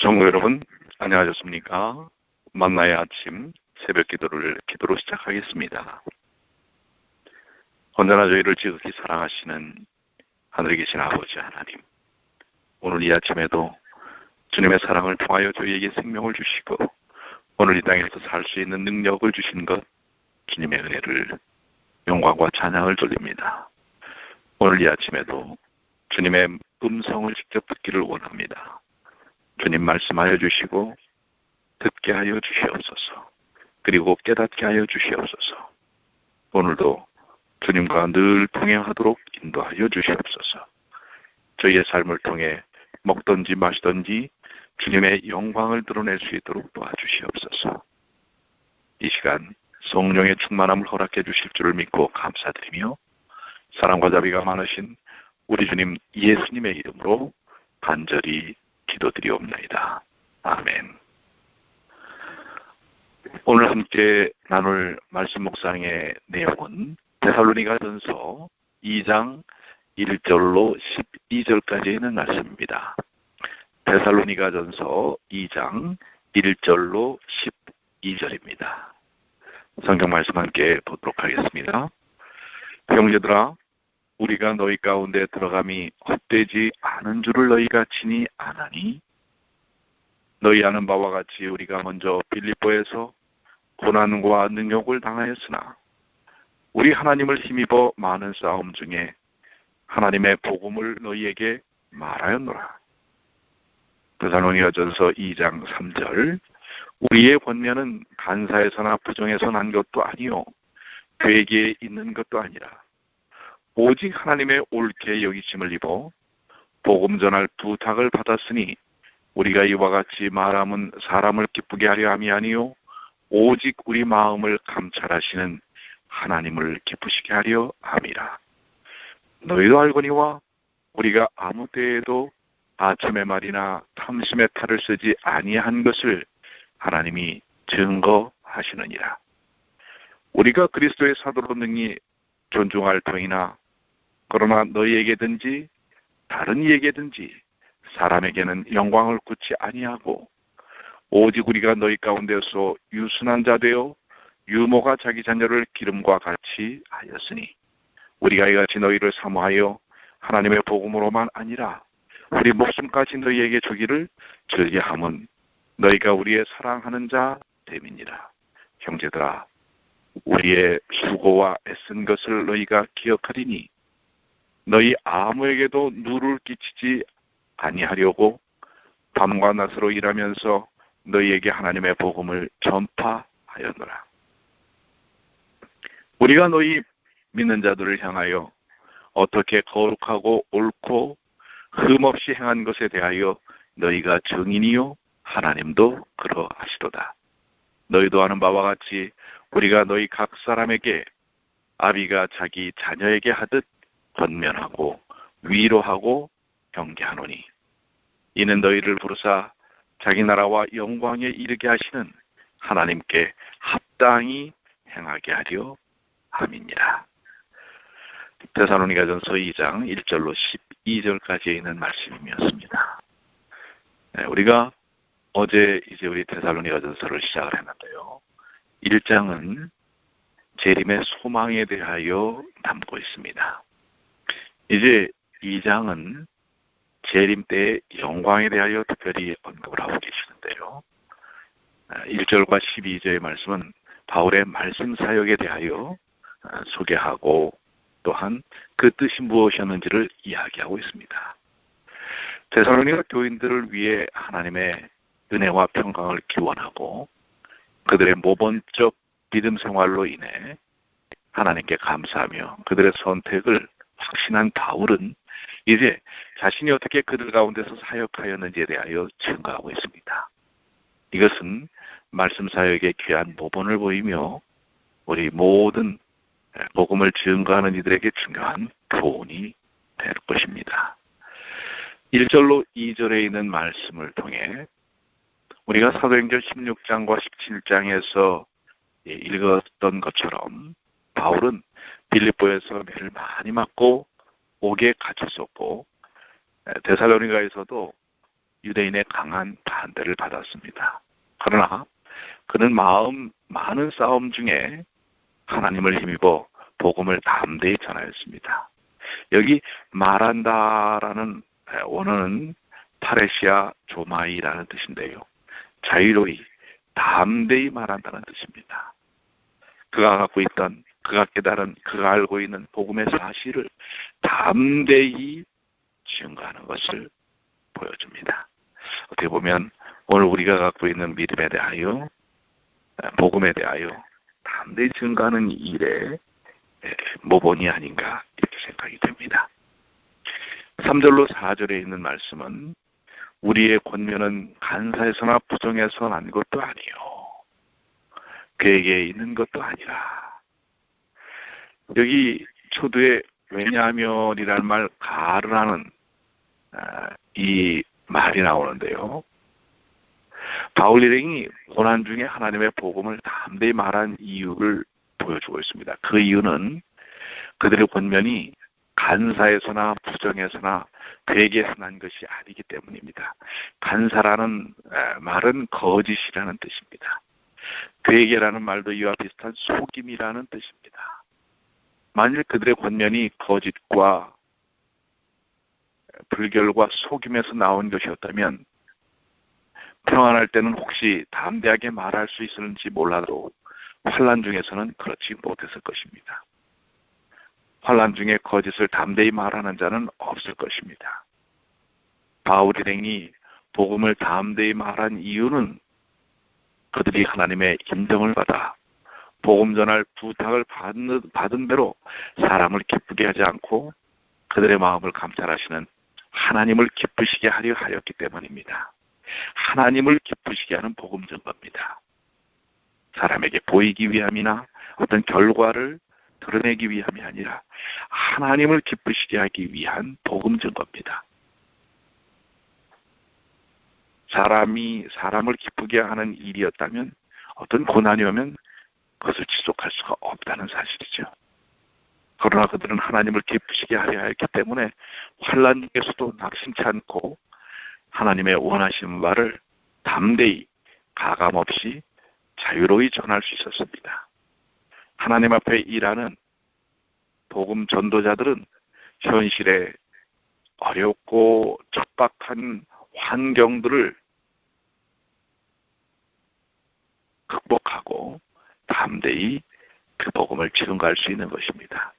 성도 여러분, 안녕하셨습니까? 만나의 아침 새벽 기도로 시작하겠습니다. 언제나 저희를 지극히 사랑하시는 하늘에 계신 아버지 하나님, 오늘 이 아침에도 주님의 사랑을 통하여 저희에게 생명을 주시고 오늘 이 땅에서 살 수 있는 능력을 주신 것, 주님의 은혜를 영광과 찬양을 돌립니다. 오늘 이 아침에도 주님의 음성을 직접 듣기를 원합니다. 주님 말씀하여 주시고 듣게 하여 주시옵소서. 그리고 깨닫게 하여 주시옵소서. 오늘도 주님과 늘 동행하도록 인도하여 주시옵소서. 저희의 삶을 통해 먹든지 마시든지 주님의 영광을 드러낼 수 있도록 도와주시옵소서. 이 시간 성령의 충만함을 허락해 주실 줄을 믿고 감사드리며 사랑과 자비가 많으신 우리 주님 예수님의 이름으로 간절히 기도드리옵나이다. 아멘. 오늘 함께 나눌 말씀 묵상의 내용은 데살로니가전서 2장 1절로 12절까지 있는 말씀입니다. 데살로니가전서 2장 1절로 12절입니다. 성경 말씀 함께 보도록 하겠습니다. 형제들아, 우리가 너희 가운데 들어감이 헛되지 않은 줄을 너희가 친히 아나니, 너희 아는 바와 같이 우리가 먼저 빌립보에서 고난과 능욕을 당하였으나 우리 하나님을 힘입어 많은 싸움 중에 하나님의 복음을 너희에게 말하였노라. 데살로니가전서 2장 3절. 우리의 권면은 간사에서나 부정에서 난 것도 아니요 괴기에 있는 것도 아니라 오직 하나님의 옳게 여기심을 입어 복음 전할 부탁을 받았으니 우리가 이와 같이 말함은 사람을 기쁘게 하려 함이 아니요 오직 우리 마음을 감찰하시는 하나님을 기쁘시게 하려 함이라. 너희도 알거니와 우리가 아무 때에도 아첨의 말이나 탐심의 탈을 쓰지 아니한 것을 하나님이 증거하시느니라. 우리가 그리스도의 사도로 능히 존중할 터이나 그러나 너희에게든지 다른 이에게든지 사람에게는 영광을 굳지 아니하고 오직 우리가 너희 가운데서 유순한 자 되어 유모가 자기 자녀를 기름과 같이 하였으니 우리가 이같이 너희를 사모하여 하나님의 복음으로만 아니라 우리 목숨까지 너희에게 주기를 즐겨함은 너희가 우리의 사랑하는 자 됨이니라. 형제들아, 우리의 수고와 애쓴 것을 너희가 기억하리니 너희 아무에게도 누를 끼치지 아니하려고 밤과 낮으로 일하면서 너희에게 하나님의 복음을 전파하였노라. 우리가 너희 믿는 자들을 향하여 어떻게 거룩하고 옳고 흠없이 행한 것에 대하여 너희가 증인이요 하나님도 그러하시도다. 너희도 아는 바와 같이 우리가 너희 각 사람에게 아비가 자기 자녀에게 하듯 권면하고 위로하고 경계하노니 이는 너희를 부르사 자기 나라와 영광에 이르게 하시는 하나님께 합당히 행하게 하려 함이니라. 데살로니가전서 2장 1절로 12절까지 있는 말씀이었습니다. 우리가 어제 이제 우리 데살로니가전서를 시작을 했는데요. 1장은 재림의 소망에 대하여 담고 있습니다. 이제 2장은 재림 때의 영광에 대하여 특별히 언급을 하고 계시는데요. 1절과 12절의 말씀은 바울의 말씀 사역에 대하여 소개하고 또한 그 뜻이 무엇이었는지를 이야기하고 있습니다. 데살로니가 교인들을 위해 하나님의 은혜와 평강을 기원하고 그들의 모범적 믿음 생활로 인해 하나님께 감사하며 그들의 선택을 확신한 바울은 이제 자신이 어떻게 그들 가운데서 사역하였는지에 대하여 증거하고 있습니다. 이것은 말씀 사역의 귀한 모본을 보이며 우리 모든 복음을 증거하는 이들에게 중요한 교훈이 될 것입니다. 1절로 2절에 있는 말씀을 통해 우리가 사도행전 16장과 17장에서 읽었던 것처럼 바울은 빌립보에서 매를 많이 맞고 옥에 갇혔었고 데살로니가에서도 유대인의 강한 반대를 받았습니다. 그러나 그는 많은 싸움 중에 하나님을 힘입어 복음을 담대히 전하였습니다. 여기 말한다라는 원어는 파레시아 조마이라는 뜻인데요. 자유로이, 담대히 말한다는 뜻입니다. 그가 갖고 있던, 그가 깨달은, 그가 알고 있는 복음의 사실을 담대히 증거하는 것을 보여줍니다. 어떻게 보면 오늘 우리가 갖고 있는 믿음에 대하여, 복음에 대하여 담대히 증거하는 일에 모본이 아닌가 이렇게 생각이 됩니다. 3절로 4절에 있는 말씀은 우리의 권면은 간사에서나 부정에서 난 것도 아니요 그에게 있는 것도 아니라. 여기 초두에 왜냐하면이라는 말 가르라는 이 말이 나오는데요. 바울 일행이 고난 중에 하나님의 복음을 담대히 말한 이유를 보여주고 있습니다. 그 이유는 그들의 권면이 간사에서나 부정에서나 되게 난 것이 아니기 때문입니다. 간사라는 말은 거짓이라는 뜻입니다. 되게라는 말도 이와 비슷한 속임이라는 뜻입니다. 만일 그들의 권면이 거짓과 불결과 속임에서 나온 것이었다면 평안할 때는 혹시 담대하게 말할 수 있을지 몰라도 환난 중에서는 그렇지 못했을 것입니다. 환난 중에 거짓을 담대히 말하는 자는 없을 것입니다. 바울 일행이 복음을 담대히 말한 이유는 그들이 하나님의 인정을 받아 복음 전할 부탁을 받은 대로 사람을 기쁘게 하지 않고 그들의 마음을 감찰하시는 하나님을 기쁘시게 하려 하였기 때문입니다. 하나님을 기쁘시게 하는 복음 전거입니다. 사람에게 보이기 위함이나 어떤 결과를 드러내기 위함이 아니라 하나님을 기쁘시게 하기 위한 복음 전거입니다. 사람이 사람을 기쁘게 하는 일이었다면 어떤 고난이 오면 그것을 지속할 수가 없다는 사실이죠. 그러나 그들은 하나님을 기쁘시게 하려 했기 때문에 환난 중에서도 낙심치 않고 하나님의 원하시는 말을 담대히 가감없이 자유로이 전할 수 있었습니다. 하나님 앞에 일하는 복음 전도자들은 현실에 어렵고 척박한 환경들을 극복하고 담대히 그 복음을 증거할 수 있는 것입니다.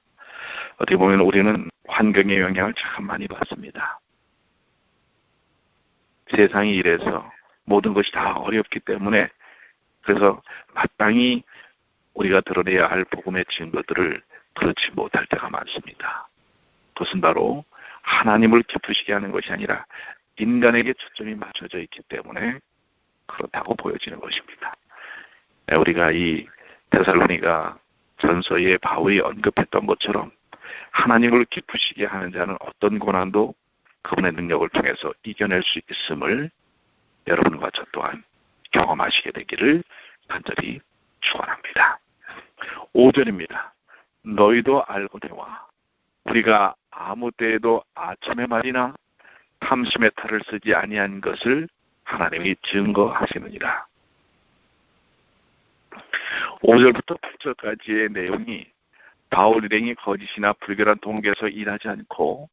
어떻게 보면 우리는 환경의 영향을 참 많이 받습니다. 세상이 이래서 모든 것이 다 어렵기 때문에 그래서 마땅히 우리가 드러내야 할 복음의 증거들을 그렇지 못할 때가 많습니다. 그것은 바로 하나님을 기쁘시게 하는 것이 아니라 인간에게 초점이 맞춰져 있기 때문에 그렇다고 보여지는 것입니다. 우리가 이 데살로니가 전서에 바울이 언급했던 것처럼 하나님을 기쁘시게 하는 자는 어떤 고난도 그분의 능력을 통해서 이겨낼 수 있음을 여러분과 저 또한 경험하시게 되기를 간절히 축원합니다. 5절입니다. 너희도 알거니와 우리가 아무 때에도 아첨의 말이나 탐심의 탈을 쓰지 아니한 것을 하나님이 증거하시느니라. 5절부터 8절까지의 내용이 바울 일행이 거짓이나 불결한 동기에서 일하지 않고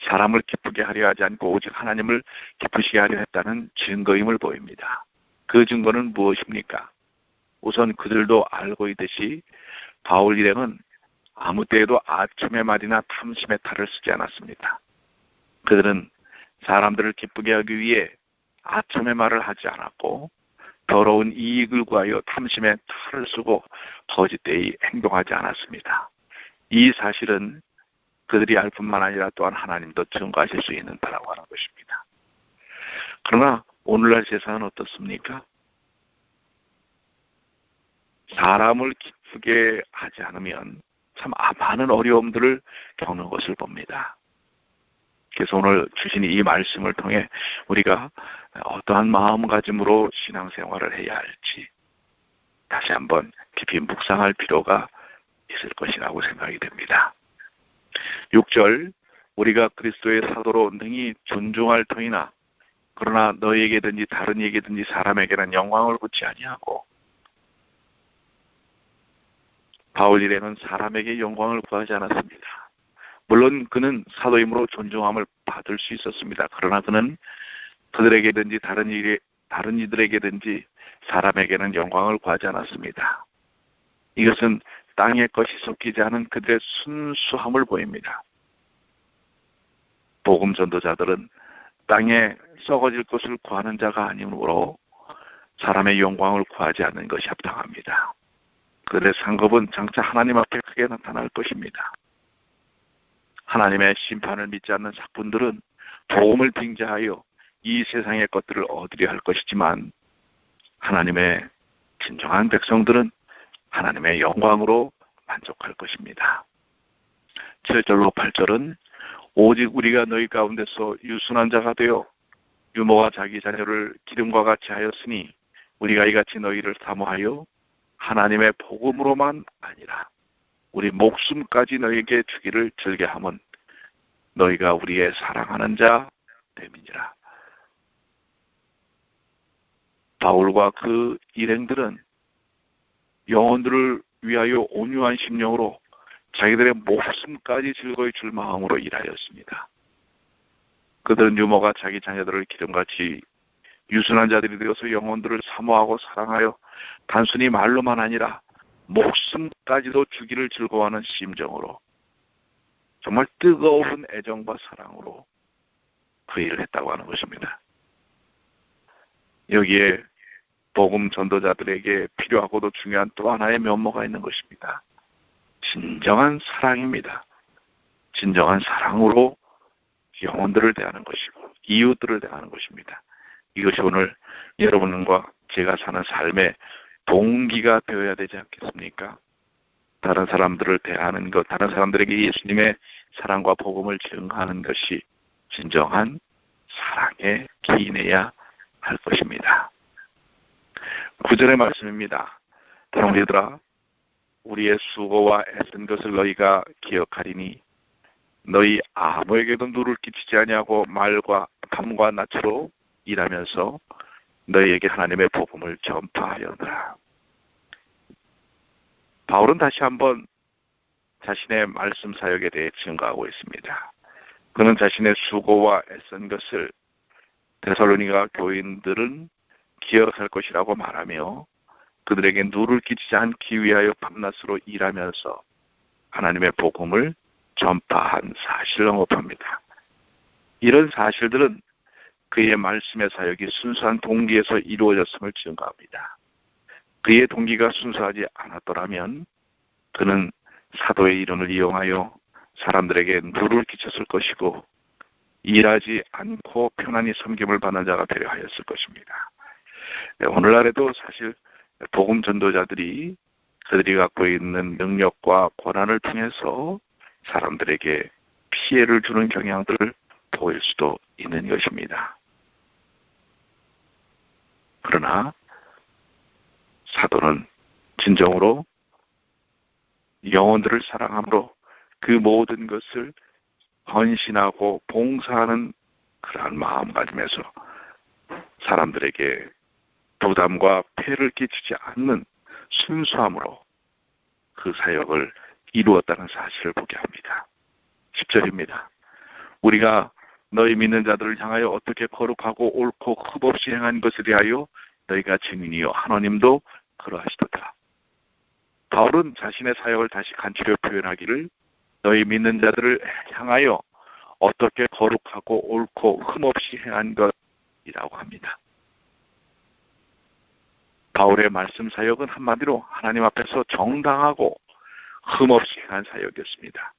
사람을 기쁘게 하려 하지 않고 오직 하나님을 기쁘시게 하려 했다는 증거임을 보입니다. 그 증거는 무엇입니까? 우선 그들도 알고 있듯이 바울 일행은 아무 때에도 아첨의 말이나 탐심의 탈을 쓰지 않았습니다. 그들은 사람들을 기쁘게 하기 위해 아첨의 말을 하지 않았고 더러운 이익을 구하여 탐심의 탈을 쓰고 거짓되이 행동하지 않았습니다. 이 사실은 그들이 알 뿐만 아니라 또한 하나님도 증거하실 수 있는 바라고 하는 것입니다. 그러나 오늘날 세상은 어떻습니까? 사람을 기쁘게 하지 않으면 참 많은 어려움들을 겪는 것을 봅니다. 그래서 오늘 주신 이 말씀을 통해 우리가 어떠한 마음가짐으로 신앙생활을 해야 할지 다시 한번 깊이 묵상할 필요가 있을 것이라고 생각이 됩니다. 6절 우리가 그리스도의 사도로 능히 존중할 터이나 그러나 너에게든지 다른 이에게든지 사람에게는 영광을 구치 아니하고, 바울 일에는 사람에게 영광을 구하지 않았습니다. 물론 그는 사도임으로 존중함을 받을 수 있었습니다. 그러나 그는 그들에게든지 다른 이들에게든지 사람에게는 영광을 구하지 않았습니다. 이것은 땅의 것이 섞이지 않은 그들의 순수함을 보입니다. 복음 전도자들은 땅에 썩어질 것을 구하는 자가 아니므로 사람의 영광을 구하지 않는 것이 합당합니다. 그들의 상급은 장차 하나님 앞에 크게 나타날 것입니다. 하나님의 심판을 믿지 않는 사꾼들은 복음을 빙자하여 이 세상의 것들을 얻으려 할 것이지만, 하나님의 진정한 백성들은 하나님의 영광으로 만족할 것입니다. 7절로 8절은 오직 우리가 너희 가운데서 유순한 자가 되어 유모가 자기 자녀를 기름과 같이 하였으니 우리가 이같이 너희를 사모하여 하나님의 복음으로만 아니라 우리 목숨까지 너희에게 주기를 즐겨함은 너희가 우리의 사랑하는 자 됨이니라. 바울과 그 일행들은 영혼들을 위하여 온유한 심령으로 자기들의 목숨까지 즐거이 줄 마음으로 일하였습니다. 그들은 유모가 자기 자녀들을 기름같이 유순한 자들이 되어서 영혼들을 사모하고 사랑하여 단순히 말로만 아니라 목숨까지도 주기를 즐거워하는 심정으로, 정말 뜨거운 애정과 사랑으로 그 일을 했다고 하는 것입니다. 여기에 복음 전도자들에게 필요하고도 중요한 또 하나의 면모가 있는 것입니다. 진정한 사랑입니다. 진정한 사랑으로 영혼들을 대하는 것이고 이웃들을 대하는 것입니다. 이것이 오늘 여러분과 제가 사는 삶의 동기가 되어야 되지 않겠습니까? 다른 사람들을 대하는 것, 다른 사람들에게 예수님의 사랑과 복음을 증거하는 것이 진정한 사랑에 기인해야 할 것입니다. 9절의 말씀입니다. 형제들아, 우리의 수고와 애쓴 것을 너희가 기억하리니 너희 아무에게도 누를 끼치지 아니하고 말과 밤과 낮으로 일하면서 너희에게 하나님의 복음을 전파하였노라. 바울은 다시 한번 자신의 말씀 사역에 대해 증거하고 있습니다. 그는 자신의 수고와 애쓴 것을 데살로니가 교인들은 기억할 것이라고 말하며 그들에게 누를 끼치지 않기 위하여 밤낮으로 일하면서 하나님의 복음을 전파한 사실을 언급합니다. 이런 사실들은 그의 말씀의 사역이 순수한 동기에서 이루어졌음을 증거합니다. 그의 동기가 순수하지 않았더라면 그는 사도의 이름을 이용하여 사람들에게 누를 끼쳤을 것이고 일하지 않고 편안히 섬김을 받는 자가 되려 하였을 것입니다. 오늘날에도 사실 복음 전도자들이 그들이 갖고 있는 능력과 권한을 통해서 사람들에게 피해를 주는 경향들을 보일 수도 있는 것입니다. 그러나 사도는 진정으로 영혼들을 사랑함으로 그 모든 것을 헌신하고 봉사하는 그러한 마음가짐에서 사람들에게 부담과 폐를 끼치지 않는 순수함으로 그 사역을 이루었다는 사실을 보게 합니다. 10절입니다. 우리가 너희 믿는 자들을 향하여 어떻게 거룩하고 옳고 흠없이 행한 것에 대하여 너희가 증인이요 하나님도 그러하시도다. 바울은 자신의 사역을 다시 간추려 표현하기를 너희 믿는 자들을 향하여 어떻게 거룩하고 옳고 흠없이 행한 것이라고 합니다. 바울의 말씀 사역은 한마디로 하나님 앞에서 정당하고 흠없이 행한 사역이었습니다.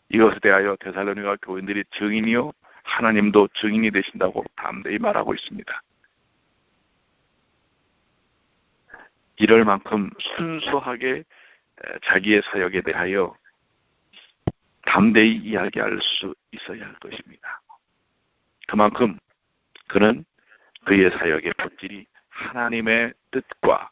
이것에 대하여 데살로니가 교인들이 증인이요 하나님도 증인이 되신다고 담대히 말하고 있습니다. 이럴 만큼 순수하게 자기의 사역에 대하여 담대히 이야기할 수 있어야 할 것입니다. 그만큼 그는 그의 사역의 본질이 하나님의 뜻과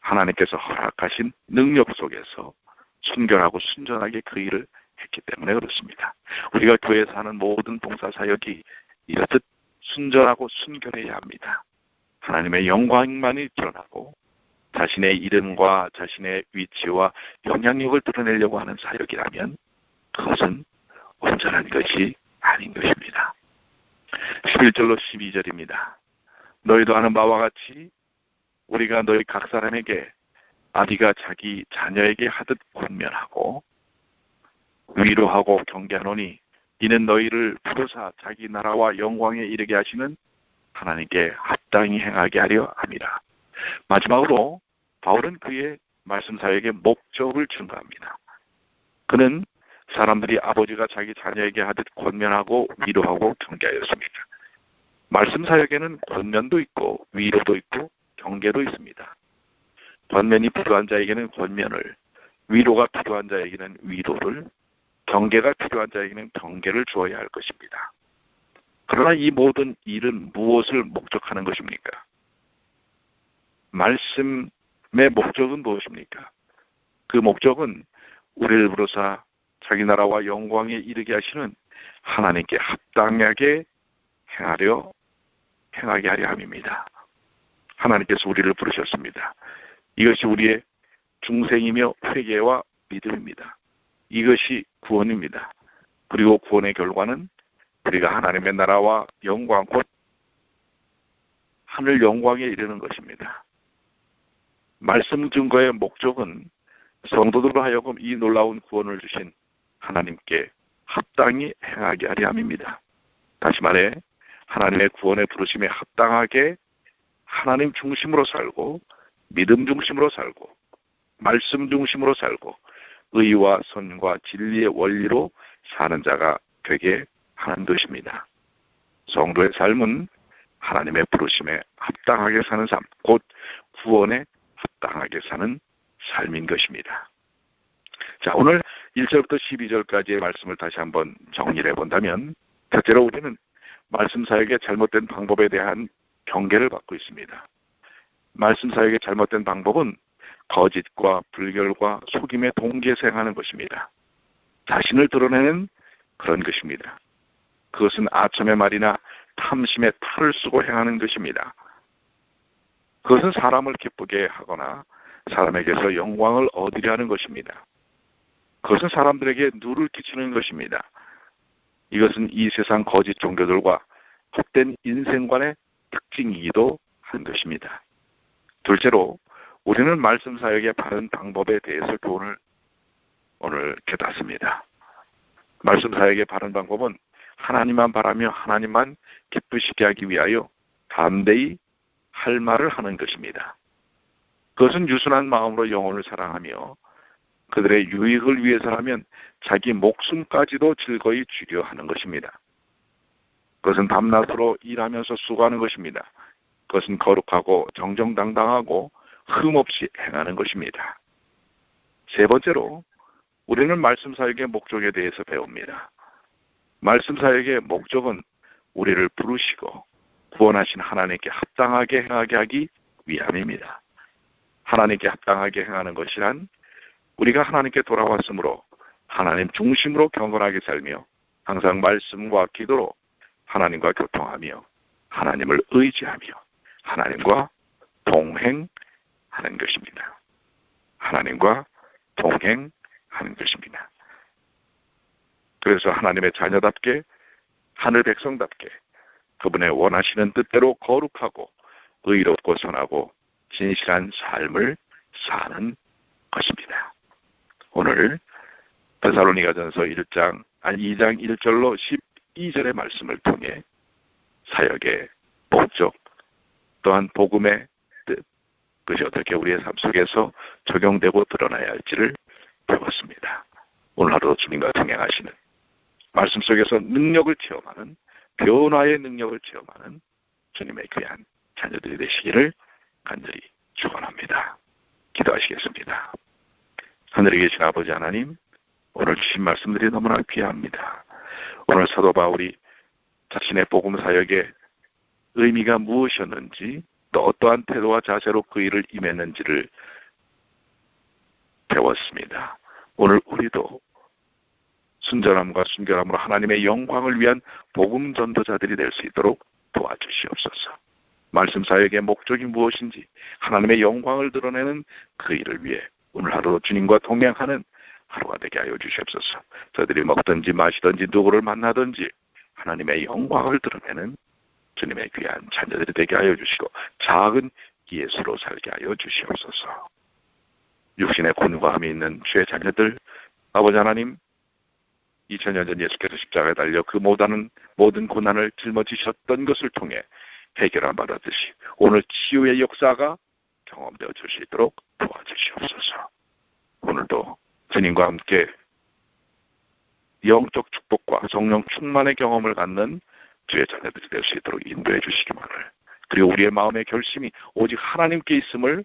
하나님께서 허락하신 능력 속에서 순결하고 순전하게 그 일을 했기 때문에 그렇습니다. 우리가 교회에서 하는 모든 봉사사역이 이렇듯 순전하고 순결해야 합니다. 하나님의 영광만이 드러나고 자신의 이름과 자신의 위치와 영향력을 드러내려고 하는 사역이라면 그것은 온전한 것이 아닌 것입니다. 11절로 12절입니다. 너희도 아는 바와 같이 우리가 너희 각 사람에게 아비가 자기 자녀에게 하듯 권면하고 위로하고 경계하노니 이는 너희를 부르사 자기 나라와 영광에 이르게 하시는 하나님께 합당히 행하게 하려 함이라. 마지막으로 바울은 그의 말씀 사역의 목적을 증거합니다. 그는 사람들이 아버지가 자기 자녀에게 하듯 권면하고 위로하고 경계하였습니다. 말씀 사역에는 권면도 있고 위로도 있고 경계도 있습니다. 권면이 필요한 자에게는 권면을, 위로가 필요한 자에게는 위로를, 경계가 필요한 자에게는 경계를 주어야 할 것입니다. 그러나 이 모든 일은 무엇을 목적하는 것입니까? 말씀의 목적은 무엇입니까? 그 목적은 우리를 부르사 자기 나라와 영광에 이르게 하시는 하나님께 합당하게 행하게 하려 함입니다. 하나님께서 우리를 부르셨습니다. 이것이 우리의 중생이며 회개와 믿음입니다. 이것이 구원입니다. 그리고 구원의 결과는 우리가 하나님의 나라와 영광, 곧 하늘 영광에 이르는 것입니다. 말씀 증거의 목적은 성도들로 하여금 이 놀라운 구원을 주신 하나님께 합당히 행하게 하려 함입니다. 다시 말해 하나님의 구원의 부르심에 합당하게 하나님 중심으로 살고 믿음 중심으로 살고 말씀 중심으로 살고 의와 선과 진리의 원리로 사는 자가 되게 하는 것입니다. 성도의 삶은 하나님의 부르심에 합당하게 사는 삶, 곧 구원에 합당하게 사는 삶인 것입니다. 자, 오늘 1절부터 12절까지의 말씀을 다시 한번 정리를 해본다면, 첫째로 우리는 말씀 사역의 잘못된 방법에 대한 경계를 받고 있습니다. 말씀 사역의 잘못된 방법은 거짓과 불결과 속임의 동기에서 행하는 것입니다. 자신을 드러내는 그런 것입니다. 그것은 아첨의 말이나 탐심의 탈을 쓰고 행하는 것입니다. 그것은 사람을 기쁘게 하거나 사람에게서 영광을 얻으려 하는 것입니다. 그것은 사람들에게 누를 끼치는 것입니다. 이것은 이 세상 거짓 종교들과 헛된 인생관의 특징이기도 한 것입니다. 둘째로 우리는 말씀 사역의 바른 방법에 대해서 교훈을 오늘 깨닫습니다. 말씀 사역의 바른 방법은 하나님만 바라며 하나님만 기쁘시게 하기 위하여 담대히 할 말을 하는 것입니다. 그것은 유순한 마음으로 영혼을 사랑하며 그들의 유익을 위해서라면 자기 목숨까지도 즐거이 주려 하는 것입니다. 그것은 밤낮으로 일하면서 수고하는 것입니다. 그것은 거룩하고 정정당당하고 흠없이 행하는 것입니다. 세 번째로 우리는 말씀 사역의 목적에 대해서 배웁니다. 말씀 사역의 목적은 우리를 부르시고 구원하신 하나님께 합당하게 행하게 하기 위함입니다. 하나님께 합당하게 행하는 것이란 우리가 하나님께 돌아왔으므로 하나님 중심으로 경건하게 살며 항상 말씀과 기도로 하나님과 교통하며 하나님을 의지하며 하나님과 동행하는 것입니다. 하나님과 동행하는 것입니다. 그래서 하나님의 자녀답게 하늘 백성답게 그분의 원하시는 뜻대로 거룩하고 의롭고 선하고 진실한 삶을 사는 것입니다. 오늘 데살로니가전서 2장 1절로 12절의 말씀을 통해 사역의 목적 또한 복음의 뜻, 그것이 어떻게 우리의 삶 속에서 적용되고 드러나야 할지를 배웠습니다. 오늘 하루도 주님과 동행하시는 말씀 속에서 능력을 체험하는 변화의 능력을 체험하는 주님의 귀한 자녀들이 되시기를 간절히 축원합니다. 기도하시겠습니다. 하늘에 계신 아버지 하나님, 오늘 주신 말씀들이 너무나 귀합니다. 오늘 사도 바울이 자신의 복음 사역의 의미가 무엇이었는지 또 어떠한 태도와 자세로 그 일을 임했는지를 배웠습니다. 오늘 우리도 순전함과 순결함으로 하나님의 영광을 위한 복음 전도자들이 될 수 있도록 도와주시옵소서. 말씀 사역의 목적이 무엇인지 하나님의 영광을 드러내는 그 일을 위해 오늘 하루도 주님과 동행하는 하루가 되게 하여 주시옵소서. 저들이 먹든지 마시든지 누구를 만나든지 하나님의 영광을 드러내는 주님의 귀한 자녀들이 되게 하여 주시고 작은 예수로 살게 하여 주시옵소서. 육신의 곤고함이 있는 주의 자녀들, 아버지 하나님, 2000년 전 예수께서 십자가에 달려 그 모든 고난을 짊어지셨던 것을 통해 해결함 받았듯이 오늘 치유의 역사가 경험되어 줄 수 있도록 도와주시옵소서. 오늘도 주님과 함께 영적 축복과 성령 충만의 경험을 갖는 주의 자녀들이 될 수 있도록 인도해 주시기만을, 그리고 우리의 마음의 결심이 오직 하나님께 있음을